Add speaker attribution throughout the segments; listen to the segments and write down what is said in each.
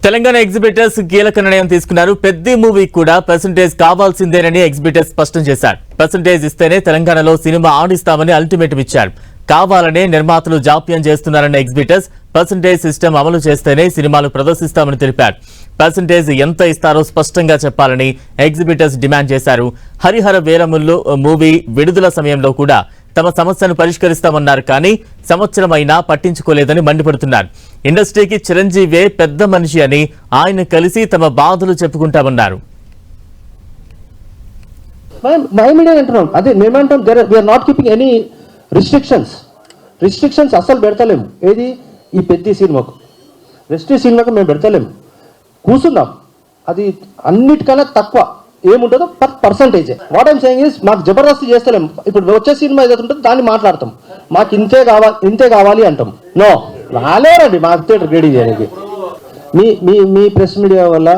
Speaker 1: Telangana exhibitors కీలక నిర్ణయం తీసుకున్నారు. పెద్ద మూవీ కూడా పర్సెంటేజ్ కావాల్సిందేనని ఎగ్జిబిటర్స్ స్పష్టం చేశారు. పర్సెంటేజ్ ఇస్తేనే తెలంగాణలో సినిమా ఆడిస్తామని అల్టిమేటం ఇచ్చారు. కావాలనే నిర్మాతలు జాప్యం చేస్తున్నారన్న ఎగ్జిబిటర్స్ పర్సెంటేజ్ సిస్టమ్ అమలు చేస్తేనే సినిమాలు ప్రదర్శిస్తామని తెలిపారు. పర్సెంటేజ్ ఎంత ఇస్తారో స్పష్టంగా చెప్పాలని ఎగ్జిబిటర్స్ డిమాండ్ చేశారు. హరిహర వీరముల్లు మూవీ విడుదల సమయంలో కూడా తమ సమస్యను పరిష్కరిస్తామన్నారు. కానీ సంవత్సరం అయినా పట్టించుకోలేదని మండిపడుతున్నారు. ఇండస్ట్రీకి చిరంజీవే పెద్ద మనిషి అని ఆయన కలిసి తమ బాధలు చెప్పుకుంటామన్నారు.
Speaker 2: అదే మేమంటాం, we're not keeping any restrictions అస్సలు పెడతలేము. ఏది ఈ పెద్ద సినిమాకు సినిమాకు మేము పెడతలేము. కూర్చున్నాం, అది అన్నిటికన్నా తక్కువ ఏముంటుందో పర్సంటేజే. వాట్ ఐమ్ సేయింగ్ ఇస్ మాకు జబర్దస్తి చేస్తలేము. ఇప్పుడు వచ్చే సినిమా ఏదైతే ఉంటుందో దాన్ని మాట్లాడతాం. మాకు ఇంతే కావాలి అంటాం. నో రాలేరండి మాకు థియేటర్ రెడీ చేయడానికి. మీ ప్రెస్ మీడియా వల్ల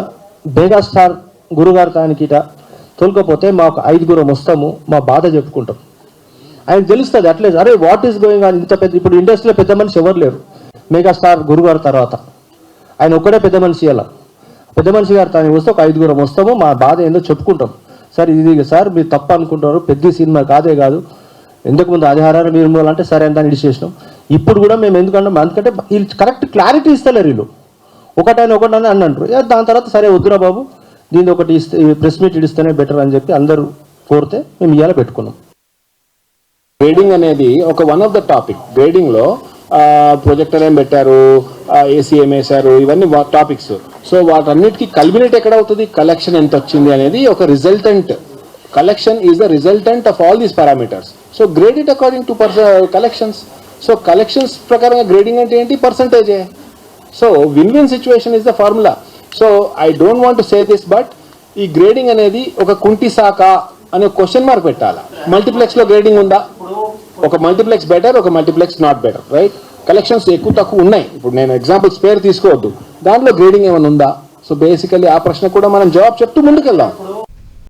Speaker 2: మెగాస్టార్ గురుగారు దానికిట తోలుకపోతే మాకు 5 వస్తాము, మా బాధ చెప్పుకుంటాం. ఆయన తెలుస్తుంది అట్లేదు, అరే వాట్ ఈస్ గోయింగ్ ఆన్. ఇంత పెద్ద ఇప్పుడు ఇండస్ట్రీలో పెద్ద మనిషి ఎవరు లేరు. మెగాస్టార్ గురుగారు తర్వాత ఆయన ఒక్కడే పెద్ద మనిషి. అలా పెద్ద మనిషి గారు తాను వస్తే ఒక 5 వస్తాము, మా బాధ ఏందో చెప్పుకుంటాం. సార్ ఇది సార్ మీరు తప్పు అనుకుంటారు, పెద్ద సినిమా కాదే కాదు, ఇంతకుముందు ఆదిహారాలు మీరు అంటే సరే అని దాన్ని ఇడిచేసినాం. ఇప్పుడు కూడా మేము ఎందుకంటాం, ఎందుకంటే వీళ్ళు కరెక్ట్ క్లారిటీ ఇస్తలేరు. వీళ్ళు ఒకటని అని అంటారు. దాని తర్వాత సరే వద్దురా బాబు దీన్ని ఒకటి ప్రెస్ మీట్ ఇడిస్తేనే బెటర్ అని చెప్పి అందరూ కోరితే మేము ఇవాళ పెట్టుకున్నాం.
Speaker 3: గ్రేడింగ్ అనేది ఒక one of the topic. Grading లో ప్రొజెక్టర్ ఏం పెట్టారు, ఏసీ ఏం వేశారు, ఇవన్నీ టాపిక్స్. సో వాటన్నిటికీ కల్మినేట్ ఎక్కడ అవుతుంది, కలెక్షన్ ఎంత వచ్చింది అనేది ఒక resultant. Collection is the resultant of all these parameters. So grade it according to collections. So collections ప్రకారంగా గ్రేడింగ్ అంటే ఏంటి, పర్సంటేజే. So win situation is the formula. So I don't want to say this, but ఈ grading అనేది ఒక కుంటి సాక అనే క్వశ్చన్ మార్క్ పెట్టాలి. మల్టీప్లెక్స్ లో గ్రేడింగ్ ఉందా, ఒక మల్టీప్లెక్స్ బెటర్, ఒక multiplex not better, right? Collections ఎక్కువ తక్కువ ఉన్నాయి. ఇప్పుడు నేను ఎగ్జాంపుల్ స్పేర్ తీసుకోవద్దు, దాంట్లో గ్రేడింగ్ ఏమైనా ఉందా? సో బేసికల్లీ ఆ ప్రశ్న కూడా మనం జవాబు చెప్తూ ముందుకెళ్దాం.